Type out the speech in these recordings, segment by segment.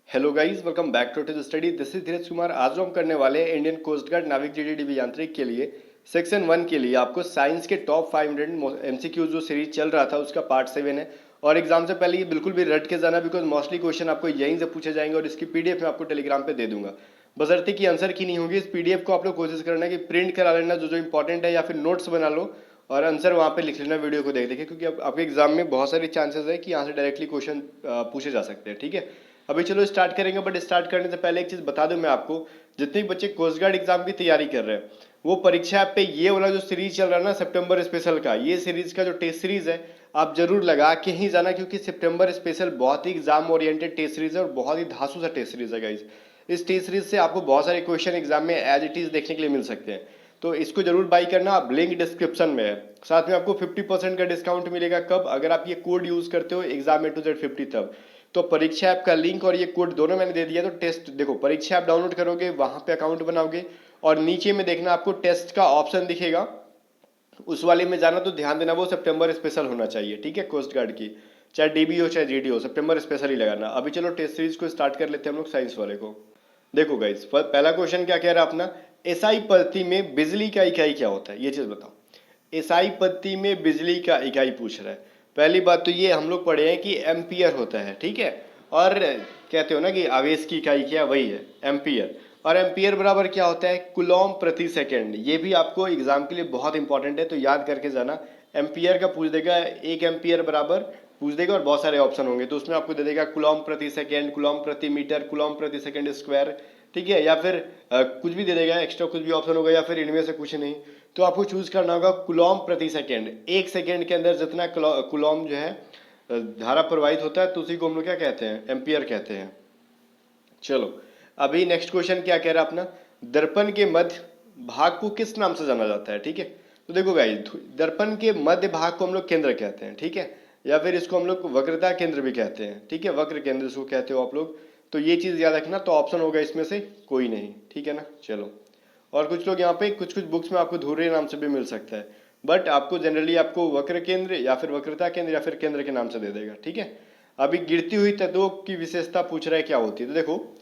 Hello guys, welcome back to the study. This is Dheeraj Kumar. आज हम करने वाले हैं इंडियन कोस्ट गार्ड नाविक जीडीडीबी यांत्रिक के लिए सेक्शन 1 के लिए आपको साइंस के टॉप 500 एमसीक्यूज जो सीरीज चल रहा था उसका पार्ट 7 है। और एग्जाम से पहले ये बिल्कुल भी रट के जाना, बिकॉज मोस्टली क्वेश्चन आपको यहीं से पूछे जाएंगे और इसकी पीडीएफ मैं आपको टेलीग्राम पे दे दूंगा। बशर्ते कि आंसर की नहीं होगी, इस पीडीएफ को आप लोग कोशिश करना है कि प्रिंट करा लेना जो जो इंपॉर्टेंट है, या फिर नोट्स बना लो और आंसर वहाँ पे लिख लेना वीडियो को देख देखे, क्योंकि आपके एग्जाम में बहुत सारे चांसेस है कि यहाँ से डायरेक्टली क्वेश्चन पूछे जा सकते हैं। ठीक है, अभी चलो स्टार्ट करेंगे, बट स्टार्ट करने से पहले एक चीज बता दूं मैं आपको। जितने भी बच्चे कोस्ट गार्ड एग्जाम की तैयारी कर रहे हैं वो परीक्षा ऐप पे ये वाला जो सीरीज चल रहा है ना सितंबर स्पेशल का, ये सीरीज का जो टेस्ट सीरीज है आप जरूर लगा के ही जाना, क्योंकि सितंबर स्पेशल बहुत ही एग्जाम ओरिएंटेड टेस्ट सीरीज है और बहुत ही धांसू सा टेस्ट सीरीज है गाइज। इस टेस्ट सीरीज से आपको बहुत सारे क्वेश्चन एग्जाम में एज इट इज देखने के लिए मिल सकते हैं, तो इसको जरूर बाई करना। आप लिंक डिस्क्रिप्शन में है, साथ में आपको 50% का डिस्काउंट मिलेगा। कब? अगर आप ये कोड यूज करते हो एग्जाम A to Z50 तब। तो परीक्षा ऐप का लिंक और ये कोड दोनों मैंने दे दिया। तो टेस्ट देखो, परीक्षा ऐप डाउनलोड करोगे, वहां पे अकाउंट बनाओगे और नीचे में देखना आपको टेस्ट का ऑप्शन दिखेगा, उस वाले में जाना। तो ध्यान देना वो सितंबर स्पेशल होना चाहिए, ठीक है, कोस्ट गार्ड की, चाहे डीबी हो चाहे जीडी हो, सितंबर स्पेशल ही लगाना। अभी चलो टेस्ट सीरीज को स्टार्ट कर लेते हैं हम लोग साइंस वाले को। देखो गाइस, पहला क्वेश्चन क्या कह रहा है अपना, एसआई पद्धति में बिजली का इकाई क्या होता है, ये चीज बताओ। एसआई पद्धति में बिजली का इकाई पूछ रहा है। पहली बात तो ये हम लोग पढ़े हैं कि एम्पियर होता है, ठीक है। और कहते हो ना कि आवेश की इकाई क्या, वही है एम्पियर। और एम्पियर बराबर क्या होता है, कुलॉम प्रति सेकेंड। ये भी आपको एग्जाम के लिए बहुत इंपॉर्टेंट है, तो याद करके जाना। एम्पियर का पूछ देगा, 1 एम्पियर बराबर पूछ देगा और बहुत सारे ऑप्शन होंगे, तो उसमें आपको दे देगा कुलॉम प्रति सेकेंड, कुलॉम प्रति मीटर, कुलॉम प्रति सेकेंड स्क्वायर, ठीक है। या फिर कुछ भी दे देगा, एक्स्ट्रा कुछ भी ऑप्शन होगा, या फिर इनमें से कुछ नहीं। तो आपको चूज करना होगा कुलॉम प्रति सेकेंड। 1 सेकेंड के अंदर जितना कुलॉम जो है धारा प्रवाहित होता है, तो उसी को हम लोग क्या कहते हैं, एम्पियर कहते हैं। चलो, अभी नेक्स्ट क्वेश्चन क्या कह रहा है अपना, दर्पण के मध्य भाग को किस नाम से जाना जाता है, ठीक है। तो देखो गाइस, दर्पण के मध्य भाग को हम लोग केंद्र कहते हैं, ठीक है, या फिर इसको हम लोग वक्रता केंद्र भी कहते हैं, ठीक है, वक्र केंद्र इसको कहते हो आप लोग। तो ये चीज याद रखना। तो ऑप्शन होगा इसमें से कोई नहीं, ठीक है ना। चलो, और कुछ लोग यहाँ पे कुछ कुछ बुक्स में आपको धुरे नाम से भी मिल सकता है, बट आपको जनरली आपको वक्र केंद्र या फिर वक्रता केंद्र या फिर केंद्र के नाम से दे देगा, ठीक है। अभी गिरती हुई तत्वों की विशेषता पूछ रहा है क्या होती है। तो देखो,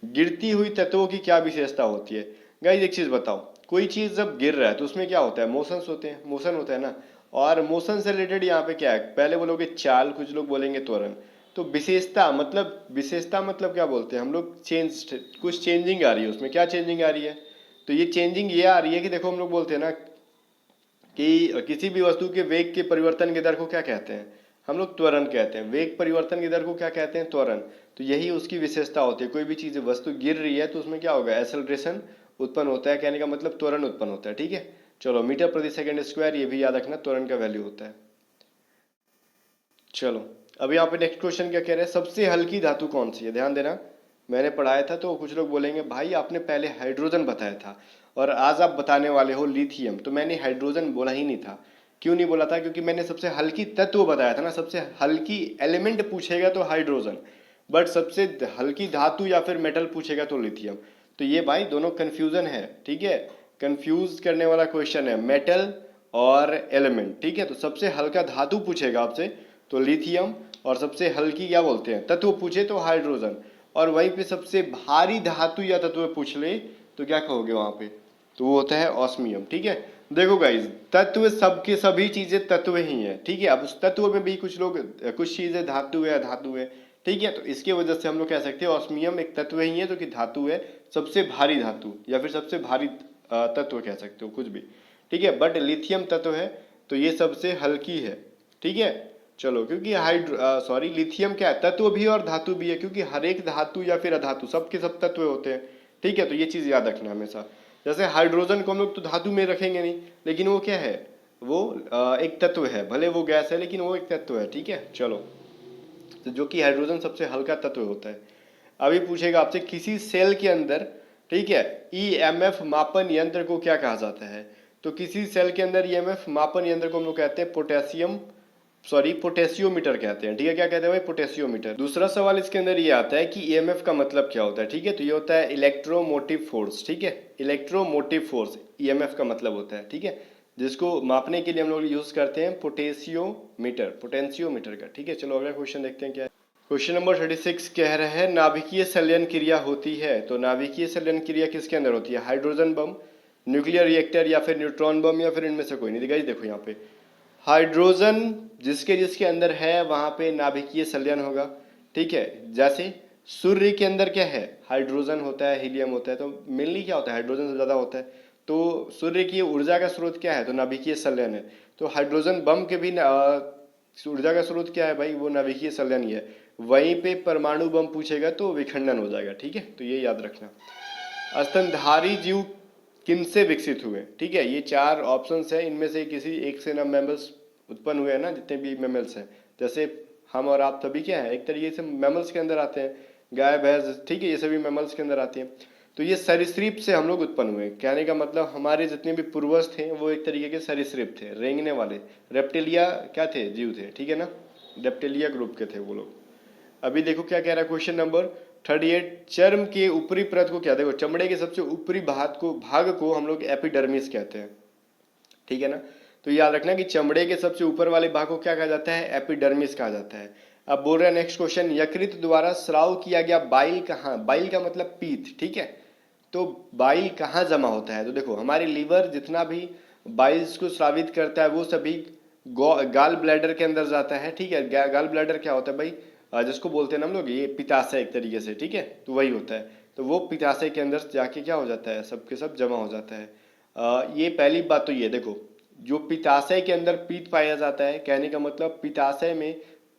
गिरती हुई तत्वों की क्या विशेषता होती है। गाइस एक चीज बताओ, कोई चीज जब गिर रहा है तो उसमें क्या होता है, मोशंस होते हैं, मोशन होता है ना। और मोशन से रिलेटेड यहाँ पे क्या है, पहले बोलोगे चाल, कुछ लोग बोलेंगे त्वरण। तो विशेषता मतलब क्या बोलते हैं हम लोग, चेंज, कुछ चेंजिंग आ रही है उसमें। क्या चेंजिंग आ रही है, तो ये चेंजिंग ये आ रही है कि देखो, हम लोग बोलते हैं ना कि किसी भी वस्तु के वेग के परिवर्तन की दर को क्या कहते हैं, हम लोग त्वरण कहते हैं। वेग परिवर्तन की दर को क्या कहते हैं, त्वरण। तो यही उसकी विशेषता होती है। कोई भी चीज वस्तु गिर रही है तो उसमें क्या होगा, एक्सेलरेशन उत्पन्न होता है, कहने का मतलब त्वरण उत्पन्न होता है, ठीक है। चलो, मीटर प्रति सेकंड स्क्वायर, ये भी याद रखना, त्वरण का वैल्यू होता है। चलो, अब यहाँ पे नेक्स्ट क्वेश्चन क्या कह रहे हैं, सबसे हल्की धातु कौन सी है। ध्यान देना, मैंने पढ़ाया था तो कुछ लोग बोलेंगे भाई आपने पहले हाइड्रोजन बताया था और आज आप बताने वाले हो लिथियम। तो मैंने हाइड्रोजन बोला ही नहीं था। क्यों नहीं बोला था, क्योंकि मैंने सबसे हल्की तत्व बताया था ना, सबसे हल्की एलिमेंट पूछेगा तो हाइड्रोजन, बट सबसे हल्की धातु या फिर मेटल पूछेगा तो लिथियम। तो ये भाई दोनों कंफ्यूजन है, ठीक है, कंफ्यूज करने वाला क्वेश्चन है, मेटल और एलिमेंट, ठीक है। तो सबसे हल्का धातु पूछेगा आपसे तो लिथियम, और सबसे हल्की क्या बोलते हैं तत्व पूछे तो हाइड्रोजन, और वहीं पे सबसे भारी धातु या तत्व पूछ ले तो क्या कहोगे वहां पे, तो वो होता है ऑस्मियम, ठीक है। देखो गाइज, तत्व सबके सभी चीजें तत्व ही है, ठीक है। अब उस तत्व में भी कुछ लोग कुछ चीजें धातु है, धातु है, ठीक है। तो इसके वजह से हम लोग कह सकते हैं ऑस्मियम एक तत्व ही है जो कि धातु है, सबसे भारी धातु या फिर सबसे भारी तत्व कह सकते हो, कुछ भी, ठीक है। बट लिथियम तत्व है तो ये सबसे हल्की है, ठीक है। चलो, क्योंकि लिथियम क्या है, तत्व भी और धातु भी है, क्योंकि हर एक धातु या फिर अधातु सबके सब तत्व होते हैं, ठीक है। तो ये चीज याद रखना हमेशा। जैसे हाइड्रोजन को हम लोग तो धातु में रखेंगे नहीं, लेकिन वो क्या है, वो एक तत्व है, भले वो गैस है लेकिन वो एक तत्व है, ठीक है। चलो, तो जो कि हाइड्रोजन सबसे हल्का तत्व होता है। अभी पूछेगा आपसे किसी सेल के अंदर, ठीक है, ईएमएफ मापन यंत्र को क्या कहा जाता है। तो किसी सेल के अंदर ईएमएफ मापन यंत्र को हम लोग कहते हैं पोटेशियोमीटर कहते हैं, ठीक है। क्या कहते हैं भाई, पोटेशियोमीटर। दूसरा सवाल इसके अंदर ये आता है कि ईएमएफ का मतलब क्या होता है, ठीक है। तो ये होता है इलेक्ट्रोमोटिव फोर्स, ठीक है, इलेक्ट्रोमोटिव फोर्स ईएमएफ का मतलब होता है, ठीक है, जिसको मापने के लिए हम लोग यूज करते हैं पोटेशियोमीटर का, ठीक है। चलो अगला क्वेश्चन देखते हैं क्या है। क्वेश्चन नंबर 36 कह रहे हैं नाभिकीय संलयन क्रिया होती है, तो नाभिकीय संलयन क्रिया किसके अंदर होती है? हाइड्रोजन बम, न्यूक्लियर रिएक्टर या फिर न्यूट्रॉन बम या फिर इनमें से कोई नहीं। देखो यहाँ पे हाइड्रोजन जिसके जिसके अंदर है वहां पे नाभिकीय संलयन होगा, ठीक है। जैसे सूर्य के अंदर क्या है? हाइड्रोजन होता है, हीलियम होता है, तो मेनली क्या होता है? हाइड्रोजन से ज्यादा होता है। तो सूर्य की ऊर्जा का स्रोत क्या है? तो नाभिकीय संलयन है। तो हाइड्रोजन बम के भी ऊर्जा का स्रोत क्या है भाई? वो नाभिकीय संलयन ही है। वहीं पे परमाणु बम पूछेगा तो विखंडन हो जाएगा, ठीक है। तो ये याद रखना। स्तनधारी जीव किनसे विकसित हुए? ठीक है, ये चार ऑप्शंस है, इनमें से किसी एक से ना मैमल्स उत्पन्न हुए हैं ना, जितने भी मैमल्स हैं। जैसे हम और आप सभी क्या है, एक तरीके से मैमल्स के अंदर आते हैं। गाय भैंस, ठीक है, ये सभी मैमल्स के अंदर आती हैं। तो ये सरीसृप से हम लोग उत्पन्न हुए। कहने का मतलब हमारे जितने भी पूर्वज थे वो एक तरीके के सरीसृप थे, रेंगने वाले। रेप्टिलिया क्या थे? जीव थे, ठीक है ना। रेप्टिलिया ग्रुप के थे वो लोग। अभी देखो क्या कह रहा है क्वेश्चन नंबर 38। चर्म के ऊपरी परत को क्या? देखो चमड़े के सबसे ऊपरी भाग को हम लोग एपिडर्मिस कहते हैं, ठीक है ना। तो याद रखना कि चमड़े के सबसे ऊपर वाले भाग को क्या कहा जाता है? एपिडर्मिस कहा जाता है। अब बोल रहा है नेक्स्ट क्वेश्चन, यकृत द्वारा स्राव किया गया बाइल कहाँ? बाइल का मतलब पीत, ठीक है। तो बाइल कहाँ जमा होता है? तो देखो हमारे लीवर जितना भी बाइल्स को स्रावित करता है वो सभी गाल ब्लैडर के अंदर जाता है, ठीक है। गाल ब्लैडर क्या होता है भाई? जिसको बोलते हैं ना हम लोग ये पित्ताशय एक तरीके से, ठीक है। तो वही होता है। तो वो पित्ताशय के अंदर जाके क्या हो जाता है? सब के सब जमा हो जाता है। ये पहली बात तो ये देखो, जो पित्ताशय के अंदर पीत पाया जाता है, कहने का मतलब पित्ताशय में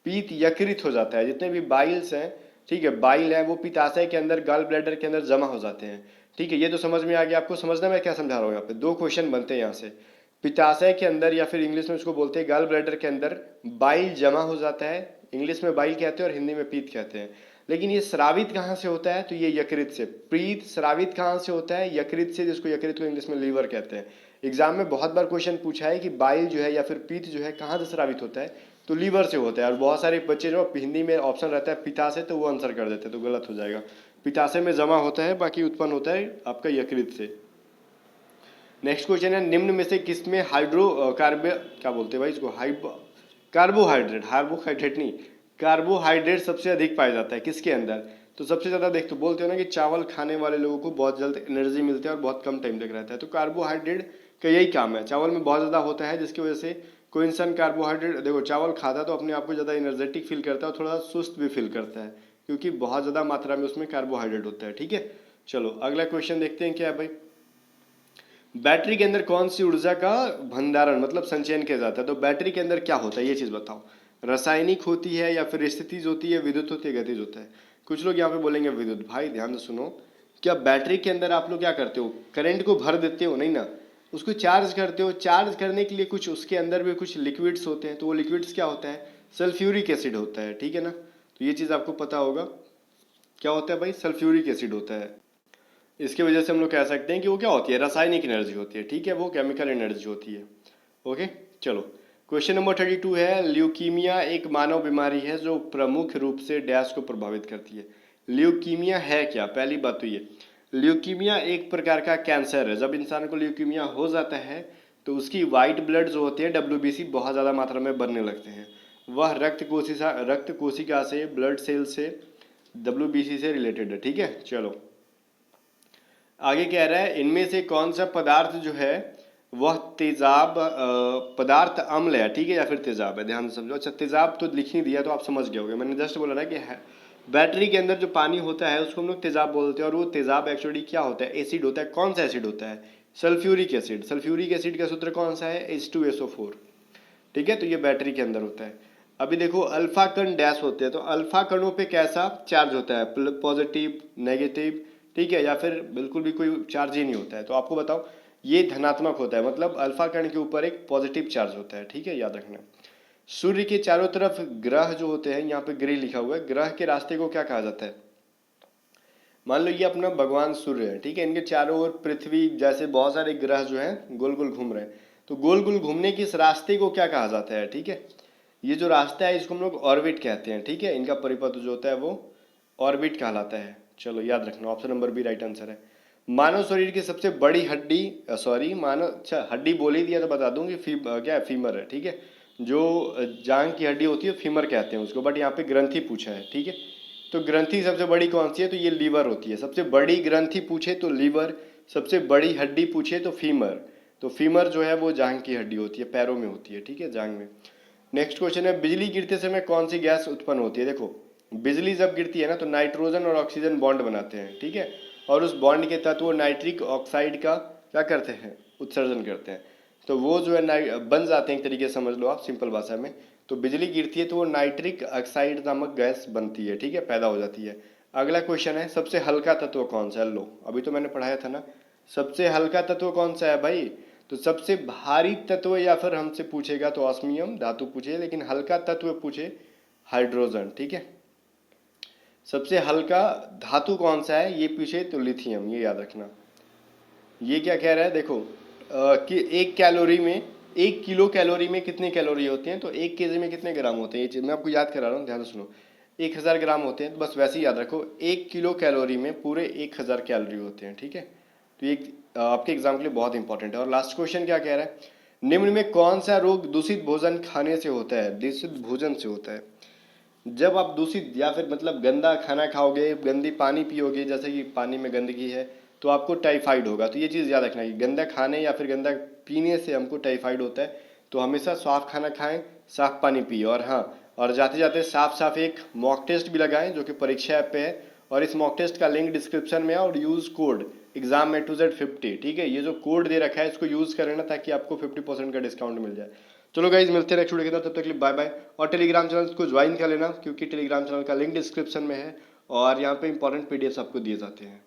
पीत यकृत हो जाता है। जितने भी बाइल्स हैं, ठीक है, बाइल है, वो पित्ताशय के अंदर गाल ब्लैडर के अंदर जमा हो जाते हैं, ठीक है। ये तो समझ में आ गया आपको? समझना मैं क्या समझा रहा हूँ यहाँ पे? दो क्वेश्चन बनते हैं यहाँ से। पित्ताशय के अंदर या फिर इंग्लिश में उसको बोलते हैं गाल ब्लैडर के अंदर बाइल जमा हो जाता है। इंग्लिश में बाइल कहते हैं और हिंदी में पीत कहते हैं। लेकिन ये स्रावित कहाँ से होता है? तो ये यकृत से। पीत स्रावित कहाँ से होता है? यकृत से, जिसको यकृत को इंग्लिश में लीवर कहते हैं। एग्जाम में बहुत बार क्वेश्चन पूछा है कि बाइल जो है या फिर पीत जो है कहाँ से स्रावित होता है? तो लीवर से होता है। और बहुत सारे बच्चे जो हिंदी में ऑप्शन रहता है पिता से, तो वो आंसर कर देते हैं, तो गलत हो जाएगा। पिताशय में जमा होता है, बाकी उत्पन्न होता है आपका यकृत से। नेक्स्ट क्वेश्चन है, निम्न में से किसमें क्या बोलते हैं भाई इसको? कार्बोहाइड्रेट नहीं, कार्बोहाइड्रेट सबसे अधिक पाया जाता है किसके अंदर? तो सबसे ज्यादा देख तो बोलते हो ना कि चावल खाने वाले लोगों को बहुत जल्द एनर्जी मिलती है और बहुत कम टाइम तक रहता है। तो कार्बोहाइड्रेट का यही काम है, चावल में बहुत ज्यादा होता है, जिसकी वजह से कोई इंसान कार्बोहाइड्रेट देखो चावल खाता है तो अपने आप को ज्यादा एनर्जेटिक फील करता है और थोड़ा सुस्त भी फील करता है, क्योंकि बहुत ज्यादा मात्रा में उसमें कार्बोहाइड्रेट होता है, ठीक है। चलो अगला क्वेश्चन देखते हैं क्या है भाई। बैटरी के अंदर कौन सी ऊर्जा का भंडारण मतलब संचयन किया जाता है? तो बैटरी के अंदर क्या होता है ये चीज बताओ। रासायनिक होती है या फिर स्थितिज होती है, विद्युत होती है, गतिज होता है? कुछ लोग यहाँ पे बोलेंगे विद्युत। भाई ध्यान से सुनो, क्या बैटरी के अंदर आप लोग क्या करते हो? करंट को भर देते हो? नहीं ना, उसको चार्ज करते हो। चार्ज करने के लिए कुछ उसके अंदर भी कुछ लिक्विड्स होते हैं, तो वो लिक्विड्स क्या होता है? सल्फ्यूरिक एसिड होता है, ठीक है ना। तो ये चीज आपको पता होगा, क्या होता है भाई? सल्फ्यूरिक एसिड होता है। इसकी वजह से हम लोग कह सकते हैं कि वो क्या होती है? रासायनिक एनर्जी होती है, ठीक है, वो केमिकल एनर्जी होती है। ओके चलो, क्वेश्चन नंबर 32 है, ल्यूकीमिया एक मानव बीमारी है जो प्रमुख रूप से डैश को प्रभावित करती है। ल्यूकीमिया है क्या? पहली बात तो ये, ल्यूकीमिया एक प्रकार का कैंसर है। जब इंसान को ल्यूकीमिया हो जाता है तो उसकी वाइट ब्लड जो होती है, डब्ल्यूबीसी, बहुत ज़्यादा मात्रा में बनने लगते हैं। वह रक्त कोशिका से, ब्लड सेल से, डब्ल्यूबीसी से रिलेटेड है, ठीक है। चलो आगे कह रहा है, इनमें से कौन सा पदार्थ जो है वह तेजाब पदार्थ अम्ल है, ठीक है, या फिर तेजाब है? ध्यान से समझो। अच्छा तेजाब तो लिख ही दिया तो आप समझ गए होगे, मैंने जस्ट बोला ना कि बैटरी के अंदर जो पानी होता है उसको हम लोग तेजाब बोलते हैं, और वो तेजाब एक्चुअली क्या होता है? एसिड होता है। कौन सा एसिड होता है? Sulphuric acid. सल्फ्यूरिक एसिड का सूत्र कौन सा है? H2SO4, ठीक है। तो ये बैटरी के अंदर होता है। अभी देखो अल्फा कण डैश होते हैं, तो अल्फा कणों पे कैसा चार्ज होता है? पॉजिटिव, नेगेटिव, ठीक है, या फिर बिल्कुल भी कोई चार्ज ही नहीं होता है? तो आपको बताओ, ये धनात्मक होता है, मतलब अल्फा कण के ऊपर एक पॉजिटिव चार्ज होता है, ठीक है, याद रखना। सूर्य के चारों तरफ ग्रह जो होते हैं, यहाँ पे ग्रह लिखा हुआ है, ग्रह के रास्ते को क्या कहा जाता है? मान लो ये अपना भगवान सूर्य है, ठीक है, इनके चारों ओर पृथ्वी जैसे बहुत सारे ग्रह जो हैं गोल गोल घूम रहे हैं। तो गोल गोल घूमने के इस रास्ते को क्या कहा जाता है? ठीक है, ये जो रास्ता है इसको हम लोग ऑर्बिट कहते हैं, ठीक है। इनका परिपथ जो होता है वो ऑर्बिट कहलाता है। चलो याद रखना, option number B right answer है। मानव शरीर की सबसे बड़ी हड्डी, सॉरी मानव, अच्छा हड्डी बोल ही दिया तो बता दूं कि क्या है? फीमर है, ठीक है। जो जांग की हड्डी होती है फीमर कहते हैं उसको, बट यहाँ पे ग्रंथि पूछा है, ठीक है। तो ग्रंथि सबसे बड़ी कौन सी है, तो ये लीवर होती है। सबसे बड़ी ग्रंथि पूछे तो लीवर, सबसे बड़ी हड्डी पूछे तो फीमर। तो फीमर जो है वो जांग की हड्डी होती है, पैरों में होती है, ठीक है, जांग में। नेक्स्ट क्वेश्चन है, बिजली गिरते समय कौन सी गैस उत्पन्न होती है। देखो, बिजली जब गिरती है ना तो नाइट्रोजन और ऑक्सीजन बॉन्ड बनाते हैं, ठीक है, और उस बॉन्ड के तत्व नाइट्रिक ऑक्साइड का क्या करते हैं, उत्सर्जन करते हैं। तो वो जो है बन जाते हैं, एक तरीके से समझ लो आप सिंपल भाषा में। तो बिजली गिरती है तो वो नाइट्रिक ऑक्साइड नामक गैस बनती है, ठीक है, पैदा हो जाती है। अगला क्वेश्चन है, सबसे हल्का तत्व कौन सा है। लो, अभी तो मैंने पढ़ाया था ना, सबसे हल्का तत्व कौन सा है भाई। तो सबसे भारी तत्व या फिर हमसे पूछेगा तो ऑस्मियम धातु पूछे, लेकिन हल्का तत्व पूछे हाइड्रोजन, ठीक है। सबसे हल्का धातु कौन सा है ये पूछे तो लिथियम, ये याद रखना। ये क्या कह रहा है, देखो कि 1 किलो कैलोरी में कितनी कैलोरी होती हैं, तो 1 केजी में कितने ग्राम होते हैं, ये चीज़ मैं आपको याद करा रहा हूँ, ध्यान से सुनो। 1000 ग्राम होते हैं, तो बस वैसे ही याद रखो, 1 किलो कैलोरी में पूरे 1000 कैलोरी होते हैं, ठीक है। तो ये आपके एग्जाम के लिए बहुत इंपॉर्टेंट है। और लास्ट क्वेश्चन क्या कह रहा है, निम्न में कौन सा रोग दूषित भोजन खाने से होता है। दूषित भोजन से होता है, जब आप दूषित या फिर मतलब गंदा खाना खाओगे, गंदी पानी पियोगे, जैसे कि पानी में गंदगी है, तो आपको टाइफाइड होगा। तो ये चीज़ याद रखना कि गंदा खाने या फिर गंदा पीने से हमको टाइफाइड होता है। तो हमेशा साफ खाना खाएं, साफ पानी पिए, और हाँ, और जाते जाते साफ साफ एक मॉक टेस्ट भी लगाएं जो कि परीक्षा ऐप पे है, और इस मॉक टेस्ट का लिंक डिस्क्रिप्शन में है, और यूज़ कोड exam@50, ठीक है। ये जो कोड दे रखा है इसको यूज़ करें ना, ताकि आपको 50% का डिस्काउंट मिल जाए। चलो गाइज, मिलते हैं नेक्स्ट वीडियो के अंदर, तब तक के लिए बाय बाय। और टेलीग्राम चैनल को ज्वाइन कर लेना, क्योंकि टेलीग्राम चैनल का लिंक डिस्क्रिप्शन में है, और यहाँ पे इंपॉर्टेंट पीडीएफ आपको दिए जाते हैं।